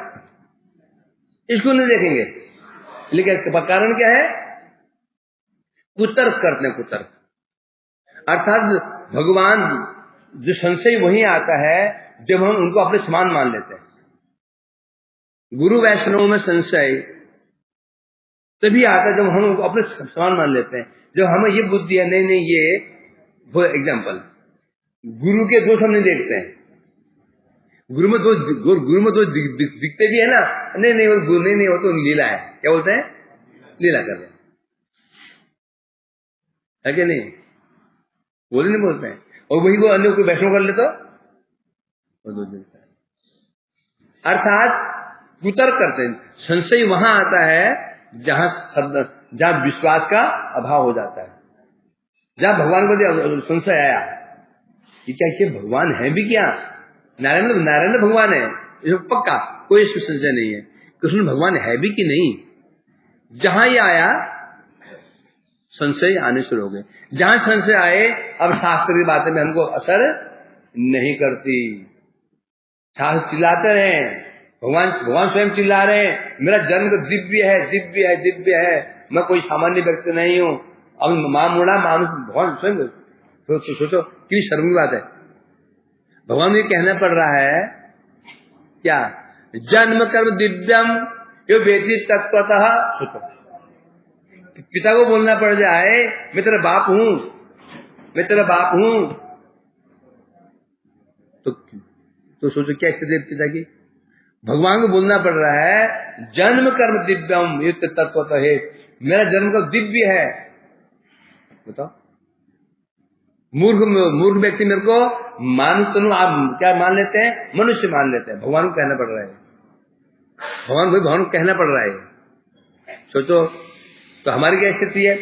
इसको नहीं देखेंगे। लेकिन कारण क्या है? कुतर्क करते हैं, कुतर्क। अर्थात भगवान जो संशय वही आता है जब हम उनको अपने समान मान लेते हैं। गुरु वैष्णव में संशय तभी आता है जब हम उनको अपने समान मान लेते हैं। जब हमें ये बुद्धि है नहीं ये वो एग्जाम्पल, गुरु के दोष हम नहीं देखते हैं। गुरु में तो दिखते भी है ना, नहीं वो गुरु नहीं वो तो लीला है, क्या बोलते हैं? लीला कर रहे है कि नहीं? बोले नहीं बोलते हैं। और वही को अन्य कोई वैष्णव कर ले तो अर्थात कुतर्क करते हैं। संशय वहां आता है जहां विश्वास का अभाव हो जाता है, जहां भगवान को संशय आया कि क्या ये भगवान है भी क्या? नारायण भगवान है, ये पक्का, कोई इसमें संशय नहीं है। कृष्ण भगवान है भी कि नहीं? जहां ये आया संशय आने शुरू हो गए। जहां संशय आए अब शास्त्र की बातें में हमको असर नहीं करती। शास्त्र चिल्लाते रहे, भगवान स्वयं चिल्ला रहे हैं, मेरा जन्म तो दिव्य है, मैं कोई सामान्य व्यक्ति नहीं हूं। अब मां मुड़ा मानुष, भगवान स्वयं सोचो कि शर्म की बात है। भगवान ये कहना पड़ रहा है क्या? जन्म कर्म दिव्यम यो वेति तत्वतः। पिता को बोलना पड़ जाए मैं तेरा बाप हूं, तो सोचो क्या स्थिति पिता की। भगवान को बोलना पड़ रहा है जन्म कर्म दिव्यम ये तत्वतः है, मेरा जन्म का दिव्य है। बताओ, मूर्ख व्यक्ति मेरे को मानुष तनु आप क्या मान लेते हैं? मनुष्य मान लेते हैं। भगवान को कहना पड़ रहा है, भगवान को कहना पड़ रहा है। सोचो तो हमारी क्या स्थिति है?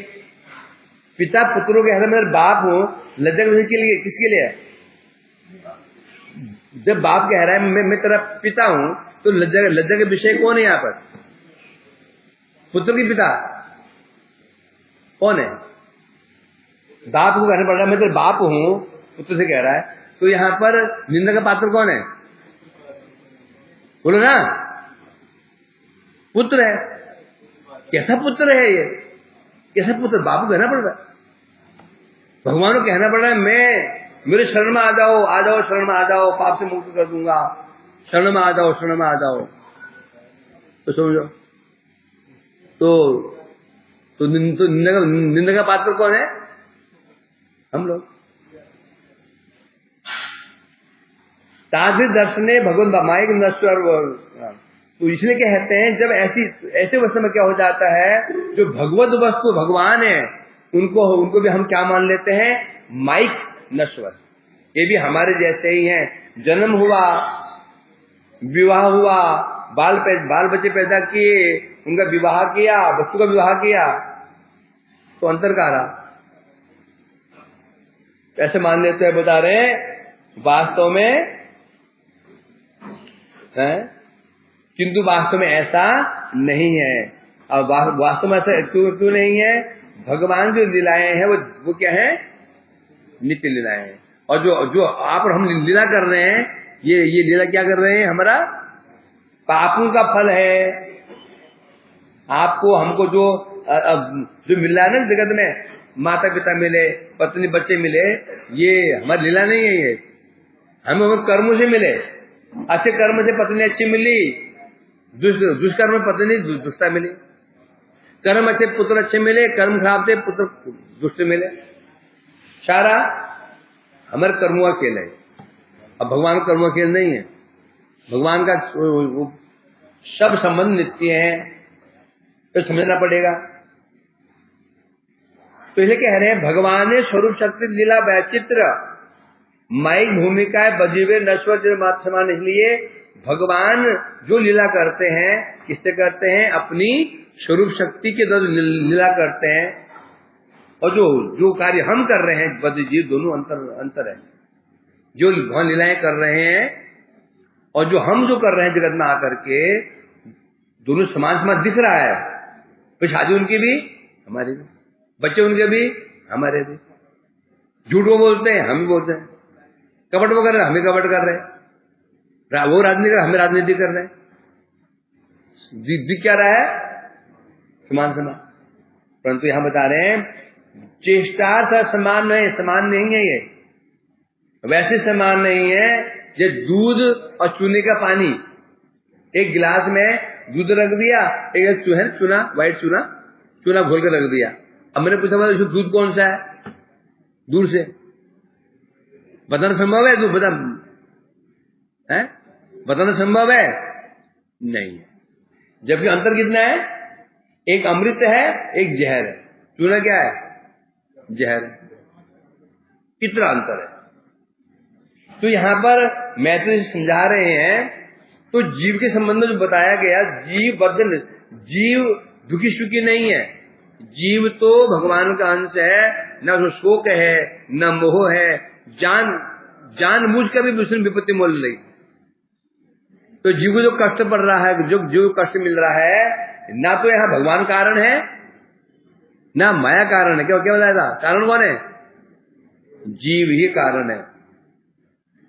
पिता पुत्रों के हृदय में बाप हो, लज्जा के लिए किसके लिए है? जब बाप कह रहा है मैं तेरा पिता हूं, तो लज्जा के विषय कौन है? यहाँ पर पुत्र की पिता कौन है? बाप को कहना पड़ रहा है मैं तेरा बाप हूं, पुत्र से कह रहा है, तो यहाँ पर निंदा का पात्र कौन है? बोलो ना, पुत्र है। कैसा पुत्र है ये? कैसे पुत्र? बाप को कहना पड़ रहा है, भगवान को कहना पड़ रहा है, मेरे शरण में आ जाओ, आ जाओ, शरण में आ जाओ, पाप से मुक्त कर दूंगा, शरण में आ जाओ, शरण में आ जाओ। तो समझो, तो निंदा का पात्र कौन है? हम लोग। तादृश दर्शने भगवान माइक नश्वर। तो इसलिए कहते हैं जब ऐसे वस्तु में क्या हो जाता है, जो भगवत वस्तु भगवान है उनको भी हम क्या मान लेते हैं? माइक नश्वर। ये भी हमारे जैसे ही हैं। जन्म हुआ, विवाह हुआ, बाल बच्चे पैदा किए, उनका विवाह किया, बच्चों का विवाह किया, तो अंतर का रहा। ऐसे मान लेते हैं, बता रहे हैं वास्तव में है, किंतु वास्तव में ऐसा नहीं है। अब वास्तव में ऐसा क्यों नहीं है? भगवान जो लीलाएं हैं वो क्या है? नित्य लीलाएं हैं। और जो आप और हम लीला कर रहे हैं, ये लीला क्या कर रहे हैं? हमारा पापों का फल है। आपको हमको जो मिल रहा है ना जगत में, माता पिता मिले, पत्नी बच्चे मिले, ये हमारी लीला नहीं है। ये हमें कर्मों से मिले। अच्छे कर्म से पत्नी अच्छी मिली, दुष्कर्म में पत्नी दुष्टा मिली। कर्म अच्छे पुत्र अच्छे मिले, कर्म खराब से पुत्र दुष्ट मिले। सारा हमारे कर्मों का खेल है। अब भगवान का कर्मों का खेल नहीं है। भगवान का सब संबंध नित्य है, तो समझना पड़ेगा। तो इसलिए कह रहे हैं भगवान ने स्वरूप शक्ति लीला वैचित्र माइक भूमिका बजीवे नश्वर समान। इसलिए भगवान जो लीला करते हैं, किससे करते हैं? अपनी स्वरूप शक्ति के द्वारा लीला करते हैं। और जो कार्य हम कर रहे हैं, बद्ध जीव दोनों अंतर है। जो भगवान लीलाएं कर रहे हैं और जो कर रहे हैं जगत में आकर के, दोनों समान दिख रहा है। तो शादी उनकी भी, हमारी भी, बच्चे उनके भी, हमारे भी। झूठ वो बोलते हैं, हम भी बोलते हैं। कपट वो कर रहे हैं, हम भी कपट कर रहे हैं। वो राजनीति कर रहे हैं, हम राजनीति कर रहे हैं। दिख क्या रहा है? समान। परंतु यहां बता रहे हैं चेष्टार्थ समान नहीं है। ये वैसे समान नहीं है। ये दूध और चूने का पानी, एक गिलास में दूध रख दिया, एक चूना, व्हाइट चूना घोल कर रख दिया। अब मैंने पूछा दूध कौन सा है? दूर से बताना संभव है? दूध बताना संभव है? नहीं है। जबकि अंतर कितना है? एक अमृत है, एक जहर है। चूना क्या है? जहर है। कितना अंतर है। तो यहां पर मैत्री समझा रहे हैं, तो जीव के संबंध में जो बताया गया, जीव दुखी सुखी नहीं है। जीव तो भगवान का अंश है, न उसमें शोक है, न मोह है। जान बूझ कर भी उसने विपत्ति मोल ली। तो जीव को जो कष्ट पड़ रहा है, जो कष्ट मिल रहा है, ना तो यहाँ भगवान कारण है, ना माया कारण है। क्या बताया था? कारण कौन है? जीव ही कारण है।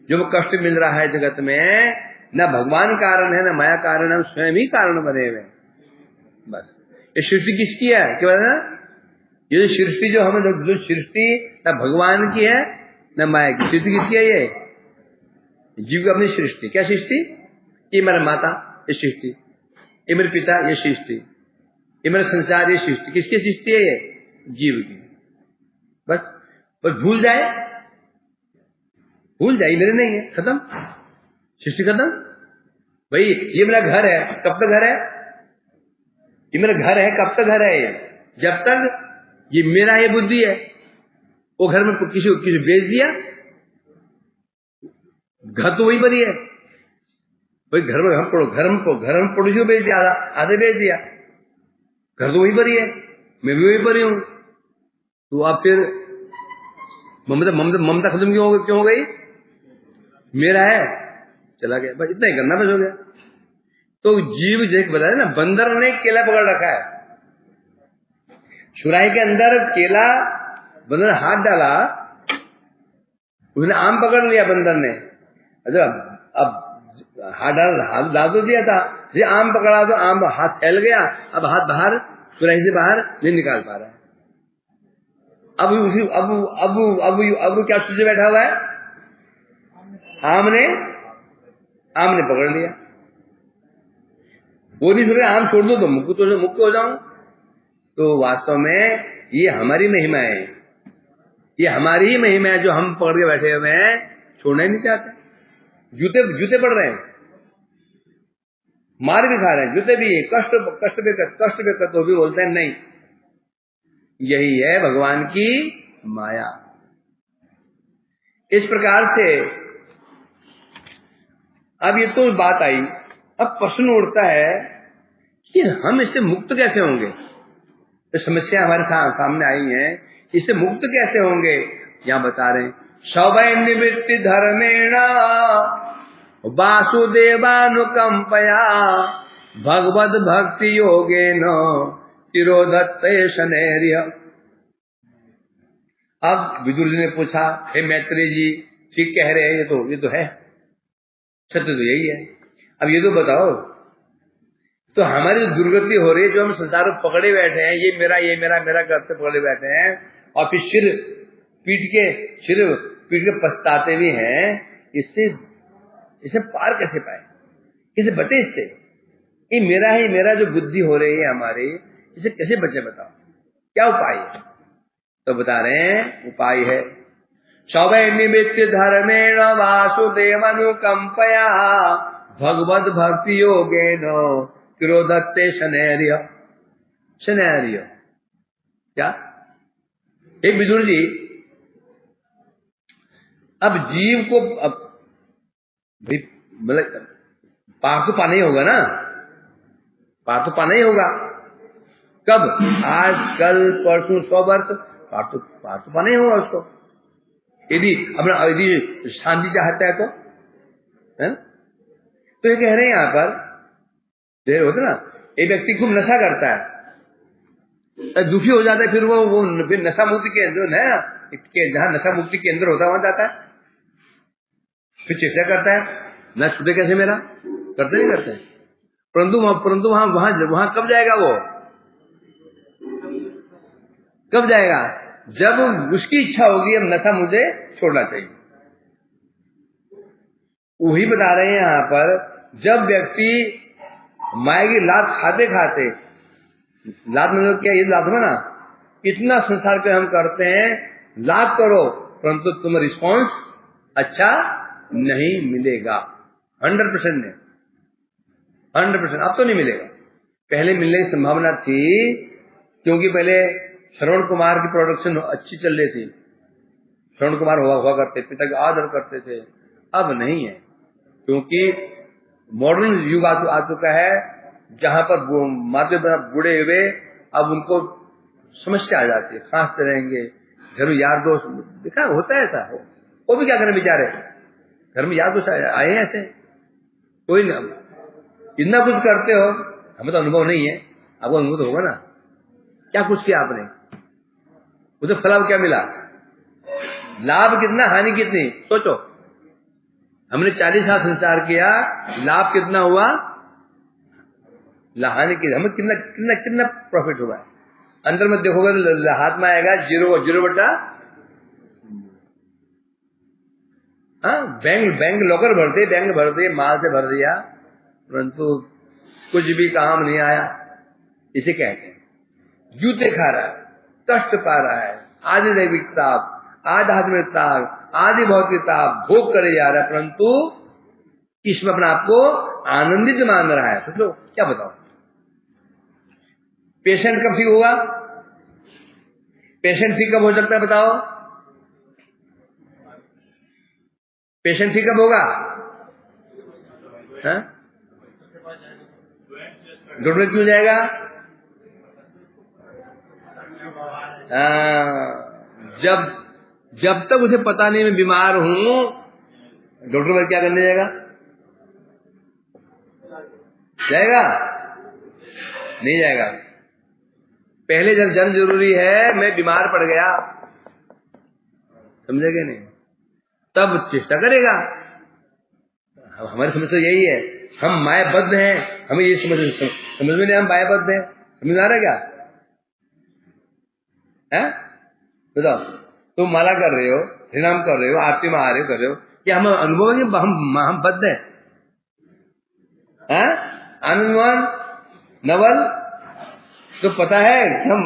जो कष्ट मिल रहा है जगत में, ना भगवान कारण है, ना माया कारण है, हम स्वयं ही कारण बने हुए। बस ये सृष्टि किसकी है? क्या बताया? ये सृष्टि जो सृष्टि ना भगवान की है, ना माया की। सृष्टि किसकी है? ये जीव की अपनी सृष्टि। क्या सृष्टि? ये मेरा माता, ये सृष्टि। ये मेरे पिता, ये सृष्टि। ये मेरा संसार, ये सृष्टि। किसकी सृष्टि है? ये जीव की। बस भूल जाए, मेरे नहीं है, खत्म, सृष्टि खत्म। भाई ये मेरा घर है, कब तक घर है? ये मेरा घर है, कब तक घर है? ये जब तक ये मेरा ये बुद्धि है। वो घर में किसी बेच दिया, घर तो वही पर ही है। भाई घर में पड़ोसियों बेच दिया, आधे बेच दिया, घर तो वही पर ही है, मैं भी वही पर ही हूं। तो आप फिर ममता खत्म क्यों हो गई? मेरा है, चला गया, बस इतना ही करना, बस हो गया। तो जीव जैसे बताया ना, बंदर ने केला पकड़ रखा है, सुराही के अंदर केला, बंदर ने हाथ डाला, उसने आम पकड़ लिया बंदर ने। अच्छा, अब हाथ डाल तो दिया था, आम पकड़ा तो आम हाथ फैल गया, अब हाथ बाहर, सुराही से बाहर नहीं निकाल पा रहा है। अब उसी अब क्या तुझे बैठा हुआ है, आम ने पकड़ लिया। वो नहीं सोच आम छोड़ दो तो मुक्त हो जाऊं। तो वास्तव में ये हमारी महिमा है, ये हमारी ही महिमा है जो हम पकड़ के बैठे हुए हैं, छोड़ना ही नहीं चाहते। जूते पड़ रहे हैं, मार भी खा रहे हैं, जूते भी, कष्ट भी तो भी बोलते हैं नहीं। यही है भगवान की माया। इस प्रकार से अब ये तो बात आई, अब प्रश्न उठता है कि हम इससे मुक्त कैसे होंगे। तो समस्या हमारे सामने आई है, इससे मुक्त कैसे होंगे। यहां बता रहे हैं, सवै निवृत्ति धर्मेण वासुदेवानुकंपया भगवद भक्ति योगेन तिरोधत्ते शनैर्य। अब विदुर जी ने पूछा, हे मैत्री जी ठीक कह रहे हैं, ये तो है, सत्य तो यही है। अब ये तो बताओ, तो हमारी जो दुर्गति हो रही है, जो हम संसार में पकड़े बैठे हैं, ये मेरा करते पकड़े बैठे हैं, और फिर सिर पीट के पछताते भी हैं, इससे पार कैसे पाए, कैसे बचे इससे। ये मेरा जो बुद्धि हो रही है हमारी, इसे कैसे बचे बताओ, क्या उपाय है। तो बता रहे हैं उपाय है, सवै निवृत्ति धर्मेण वासुदेवानुकंपया भगवद भक्ति योगेन तिरोधत्ते शनैर्य। क्या एक विदुर जी, अब जीव को मतलब पार तो पाना ही होगा ना, पार तो पाना ही होगा। कब, आज कल परसों 100 वर्ष, पार तो पाना ही होगा उसको। यदि शांति चाहता है तो, है ना? तो ये कह रहे हैं यहां पर, देर होता ना, एक व्यक्ति खूब नशा करता है, दुखी हो जाता है, फिर वो फिर नशा मुक्ति केंद्र है ना, जहां नशा मुक्ति केंद्र होता है वहां जाता है, फिर चेष्टा करता है न छूटे कैसे मेरा, करते नहीं करते। परंतु वहां कब जाएगा वो, कब जाएगा, जब उसकी इच्छा होगी अब नशा मुझे छोड़ना चाहिए। वही बता रहे हैं यहां पर, जब व्यक्ति माया की लात खाते खाते, लात मतलब क्या, ये लात में ना, इतना संसार के हम करते हैं, लात करो परंतु तुम रिस्पॉन्स अच्छा नहीं मिलेगा, 100% नहीं, 100% अब तो नहीं मिलेगा। पहले मिलने की संभावना थी, क्योंकि पहले श्रवण कुमार की प्रोडक्शन अच्छी चल रही थी, श्रवण कुमार हुआ करते, पिता का आदर करते थे। अब नहीं है, क्योंकि मॉडर्न युग आ चुका है, जहां पर माते बूढ़े हुए, अब उनको समस्या आ जाती है, खांसते रहेंगे, घर में यार दोस्त, देखा होता है ऐसा, वो भी क्या करें बेचारे, घर में यार दोस्त आए हैं ऐसे, कोई ना, इतना कुछ करते हो, हमें तो अनुभव नहीं है, आपको अनुभव तो होगा ना, क्या कुछ किया आपने, उसे फलाव क्या मिला, लाभ कितना हानि कितनी, सोचो। हमने 40 साल संसार किया, लाभ कितना हुआ, हानि की हमें कितना प्रॉफिट हुआ है। अंदर में देखोगे तो हाथ में आएगा 0 बटा, बैंक लॉकर भर दिए, माल से भर दिया, परंतु कुछ भी काम नहीं आया। इसे कहते हैं जूते खा रहा है, कष्ट पा रहा है, आदि दैविक ताप, आध्यात्मिक ताप, आदि भौतिक ताप भोग करे जा रहा है, परंतु इसमें अपने आप को आनंदित मान रहा है। सोचो क्या बताओ, पेशेंट कब ठीक होगा, पेशेंट ठीक कब हो सकता है बताओ, पेशेंट ठीक कब होगा, डॉक्टर क्यों जाएगा, जब तक उसे पता नहीं मैं बीमार हूं, डॉक्टर भाई क्या करने जाएगा, नहीं जाएगा। पहले जब जन जरूरी है, मैं बीमार पड़ गया, समझेगा नहीं, तब चेष्टा करेगा। हमारी समस्या यही है, हम मायाबद्ध हैं, हमें ये समझ में नहीं, हम मायाबद्ध हैं, समझ आ रहा क्या है? बताओ, तुम माला कर रहे हो, हरिनाम कर रहे हो, आरती में आ रहे हो, कर रहे हो, क्या हम अनुभव है कि हम बद्ध हैं? आनंद मोहन, नवल, तो पता है कि हम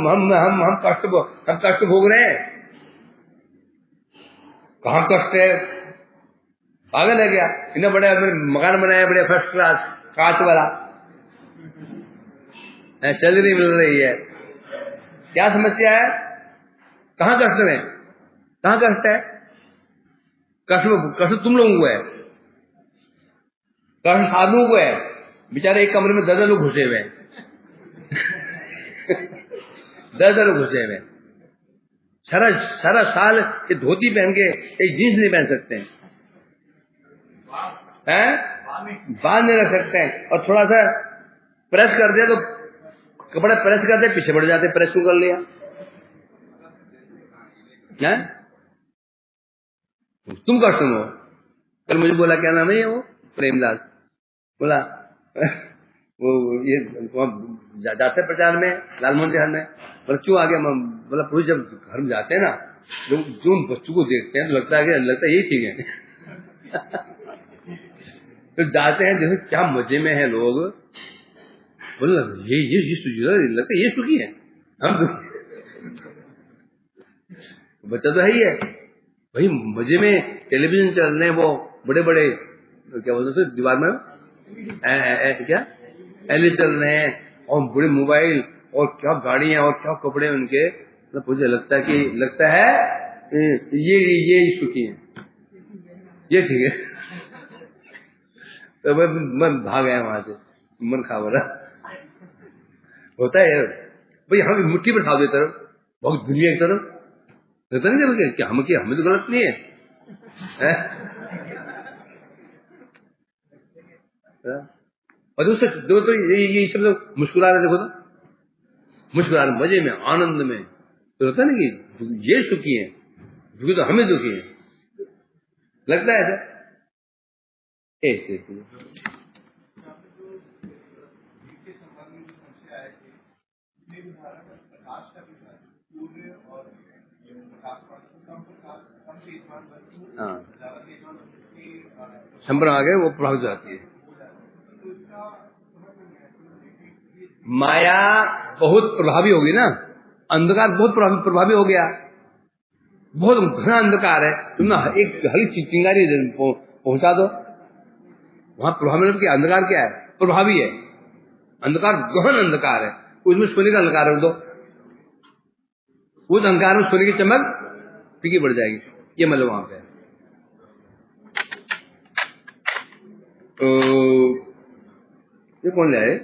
कष्ट भोग रहे हैं। कहाँ कष्ट है? पागल है क्या? इतना बड़ा मकान बनाया, बड़े फर्स्ट क्लास कांच वाला, सैलरी मिल रही है, क्या समस्या है? कहाँ कष्ट है? कहाँ कष्ट है? कष्ट तुम लोगों को है, कष्ट साधुओं को है। बेचारे एक कमरे में 10 लोग घुसे हुए हैं। 10 लोग घुसे हुए हैं, सारा साल ये धोती पहन के एक जींस नहीं पहन सकते हैं, बांध नहीं रख सकते हैं, और थोड़ा सा प्रेस कर दिया तो कपड़े प्रेस करते पीछे बढ़ जाते, प्रेस क्यों कर लिया है? तुम कष्ट हो। कल मुझे बोला, क्या नाम है ये, वो प्रेमदास, बोला वो ये जाते प्रचार में लालमोहन शहर में, बोला क्यों आ गया? बोला प्रभु जब घर में जाते हैं ना, लोग जो बच्चों को देखते हैं तो लगता है यही ठीक है। तो जाते हैं, जैसे क्या मजे में है लोग, बोला ये लगता है ये सुखी है, हम सुखी। बच्चा तो है ही है भाई, मजे में टेलीविजन चल रहे हैं, वो बड़े बड़े क्या बोलते थे दीवार में क्या एलई चल रहे हैं, और बड़े मोबाइल, और क्या गाड़ियां, और क्या कपड़े उनके, मतलब मुझे लगता है ये सुखी है, ये ठीक है। तो मैं भाग आया वहां से, मन खा बोला। होता है भाई, हम मुट्ठी पर खा देते रहो, बहुत दुनिया की तरफ कहता नहीं क्या हमें तो गलत नहीं है, और दूसरे दो तो ये सब लोग मुस्कुरा रहे, देखो तो मुस्कुरा रहे, मजे में, आनंद में, तो होता है ना कि ये सुखी है, दुखी तो हमें दुखी है, लगता है ऐसा। ऐसे हाँ, संभ्रम आ गए, वो प्रभावित हो जाती है। माया बहुत प्रभावी होगी ना, अंधकार बहुत प्रभावी हो गया, बहुत घना अंधकार है, तुम ना एक हल्की चिंगारी पहुंचा दो, वहां प्रभावी, मतलब कि अंधकार क्या है? प्रभावी है। अंधकार गहन अंधकार है, उसमें सोने का अंधकार है, दो उस अंधकार में सोने की चमक फीकी पड़ जाएगी, ये मतलब वहां पे। तो ये कौन ले आए?